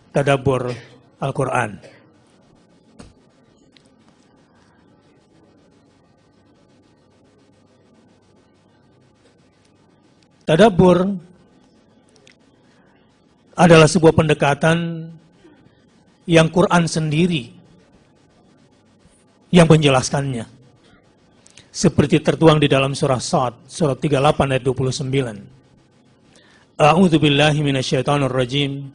tadabbur Al-Quran. Tadabbur adalah sebuah pendekatan yang Quran sendiri yang menjelaskannya. Seperti tertuang di dalam surah Shad, surat 38 ayat 29. A'udzu billahi minasyaitonir rajim.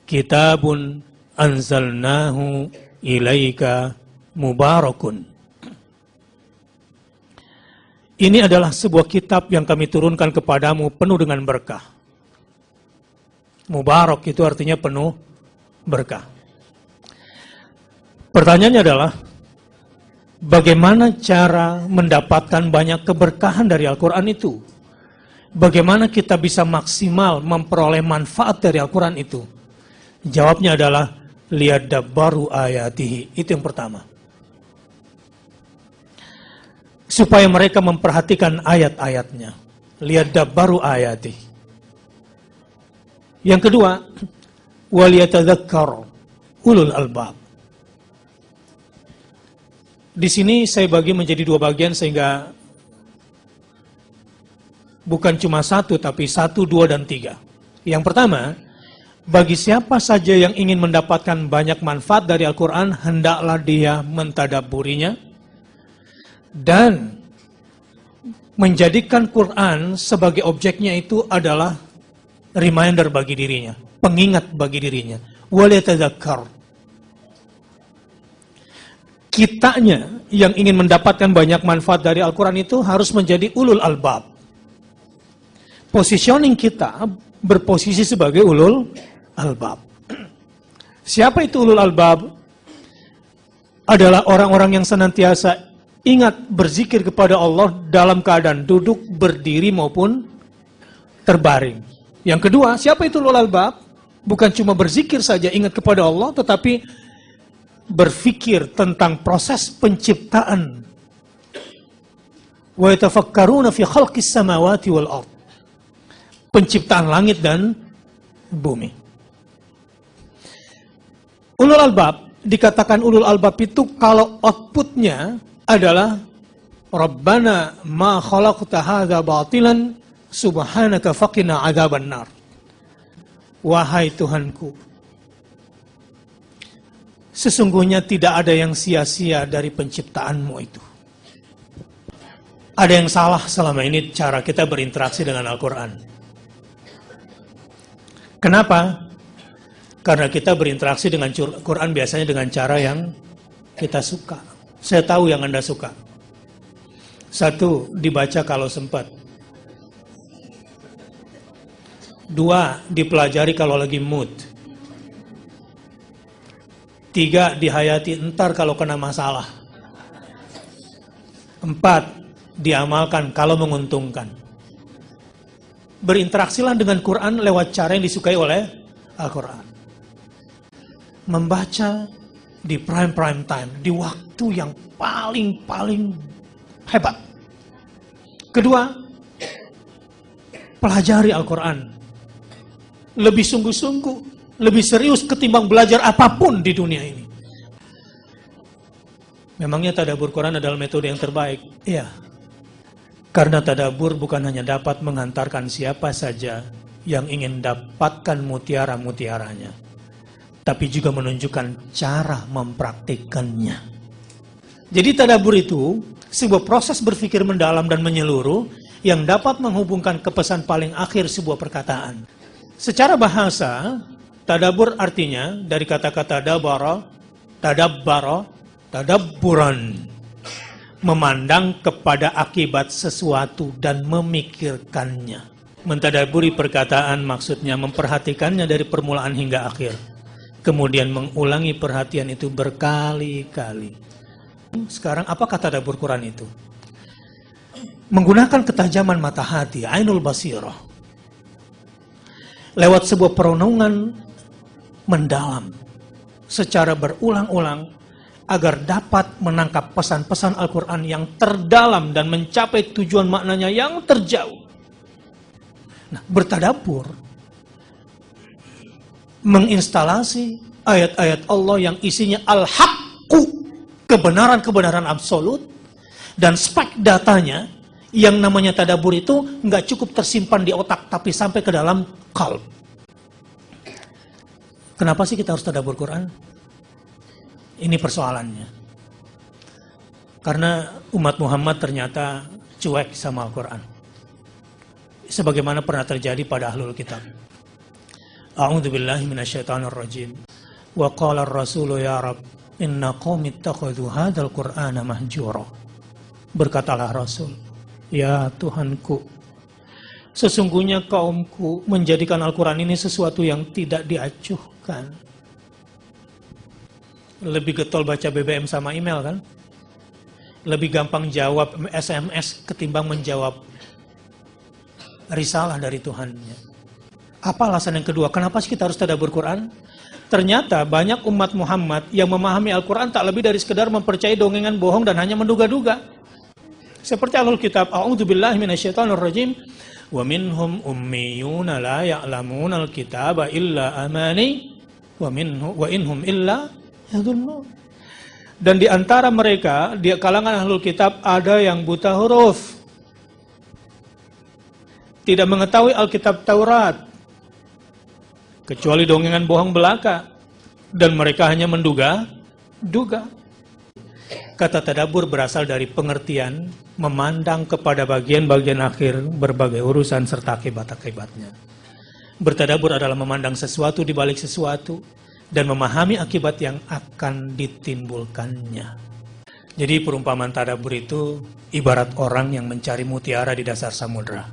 Kitabun anzalnahu ilaika mubarakun. Ini adalah sebuah kitab yang kami turunkan kepadamu penuh dengan berkah. Mubarak itu artinya penuh berkah. Pertanyaannya adalah, bagaimana cara mendapatkan banyak keberkahan dari Al-Quran itu? Bagaimana kita bisa maksimal memperoleh manfaat dari Al-Quran itu? Jawabnya adalah, liyadabbaru ayatihi. Itu yang pertama. Supaya mereka memperhatikan ayat-ayatnya. Liyadabbaru ayatihi. Yang kedua, waliyatadzakkar ulul albab. Di sini saya bagi menjadi dua bagian sehingga bukan cuma satu, tapi 1, 2, dan 3. Yang pertama, bagi siapa saja yang ingin mendapatkan banyak manfaat dari Al-Quran, hendaklah dia mentadabburinya dan menjadikan Quran sebagai objeknya itu adalah reminder bagi dirinya, pengingat bagi dirinya. Waliyatadzakkar. Kitanya yang ingin mendapatkan banyak manfaat dari Al-Quran itu harus menjadi ulul albab. Positioning kita berposisi sebagai ulul albab. Siapa itu ulul albab? Adalah orang-orang yang senantiasa ingat berzikir kepada Allah dalam keadaan duduk, berdiri maupun terbaring. Yang kedua, siapa itu ulul albab? Bukan cuma berzikir saja ingat kepada Allah, tetapi berfikir tentang proses penciptaan. Wa yatafakkaruna fi khalqis samawati wal ard. Penciptaan langit dan bumi. Ulul albab, dikatakan ulul albab itu kalau outputnya adalah Rabbana ma khalaqta hadza batilan subhanaka faqina adzaban nar. Wahai Tuhanku, sesungguhnya tidak ada yang sia-sia dari penciptaanmu itu. Ada yang salah selama ini cara kita berinteraksi dengan Al-Quran. Kenapa? Karena kita berinteraksi dengan Quran biasanya dengan cara yang kita suka. Saya tahu yang Anda suka. 1, dibaca kalau sempat. 2, dipelajari kalau lagi mood. 3, dihayati entar kalau kena masalah. 4, diamalkan kalau menguntungkan. Berinteraksilah dengan Quran lewat cara yang disukai oleh Al-Quran. Membaca di prime time, di waktu yang paling hebat. Kedua, pelajari Al-Quran. Lebih sungguh-sungguh, lebih serius ketimbang belajar apapun di dunia ini. Memangnya tadabbur Quran adalah metode yang terbaik? Iya. Karena tadabbur bukan hanya dapat menghantarkan siapa saja yang ingin dapatkan mutiara-mutiaranya, tapi juga menunjukkan cara mempraktikkannya. Jadi tadabbur itu sebuah proses berpikir mendalam dan menyeluruh yang dapat menghubungkan ke pesan paling akhir sebuah perkataan. Secara bahasa, tadabbur artinya dari kata-kata tadabbara, tadabburan. Memandang kepada akibat sesuatu dan memikirkannya. Mentadabburi perkataan maksudnya memperhatikannya dari permulaan hingga akhir. Kemudian mengulangi perhatian itu berkali-kali. Sekarang apakah tadabbur Quran itu? Menggunakan ketajaman mata hati, ainul basirah. Lewat sebuah perenungan mendalam. Secara berulang-ulang. Agar dapat menangkap pesan-pesan Al-Quran yang terdalam dan mencapai tujuan maknanya yang terjauh. Nah, bertadabbur menginstalasi ayat-ayat Allah yang isinya al-haqqu, kebenaran-kebenaran absolut, dan spek datanya yang namanya tadabbur itu nggak cukup tersimpan di otak, tapi sampai ke dalam qalb. Kenapa sih kita harus tadabbur Quran? Ini persoalannya. Karena umat Muhammad ternyata cuek sama Al-Quran. Sebagaimana pernah terjadi pada ahlul kitab. A'udzubillahi minasyaitonirrajim. Wa qala ar-rasulu ya Rabb, inna qaumi ittakhadhu hadzal Qur'ana mahjura. Berkatalah Rasul, ya Tuhanku, sesungguhnya kaumku menjadikan Al-Quran ini sesuatu yang tidak diacuhkan. Lebih getol baca BBM sama email kan? Lebih gampang jawab SMS ketimbang menjawab risalah dari Tuhannya. Apa alasan yang kedua? Kenapa sih kita harus tadabbur Quran? Ternyata banyak umat Muhammad yang memahami Al-Quran tak lebih dari sekedar mempercayai dongengan bohong dan hanya menduga-duga. Seperti ahlul kitab, a'udzubillahi minasyaitonirrajim, wa minhum ummiyuna la ya'lamuna al-kitaba illa amani wa inhum illa yadhunnun. Dan di antara mereka, di kalangan ahlul kitab ada yang buta huruf, tidak mengetahui Alkitab Taurat, kecuali dongengan bohong belaka, dan mereka hanya menduga-duga. Kata tadabbur berasal dari pengertian memandang kepada bagian-bagian akhir berbagai urusan serta akibat-akibatnya. Bertadabbur adalah memandang sesuatu di balik sesuatu dan memahami akibat yang akan ditimbulkannya. Jadi perumpamaan tadabbur itu ibarat orang yang mencari mutiara di dasar samudera.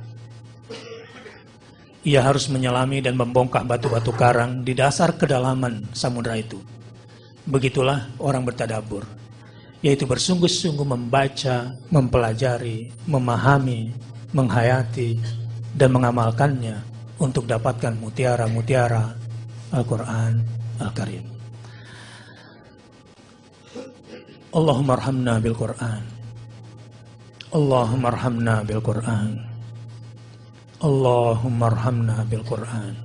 Ia harus menyelami dan membongkah batu-batu karang di dasar kedalaman samudera itu. Begitulah orang bertadabbur, yaitu bersungguh-sungguh membaca, mempelajari, memahami, menghayati, dan mengamalkannya untuk dapatkan mutiara-mutiara Al-Quran Al-Karim. Allahumma arhamna bil-Quran. Allahumma arhamna bil-Quran. Allahumma arhamna bil-Quran.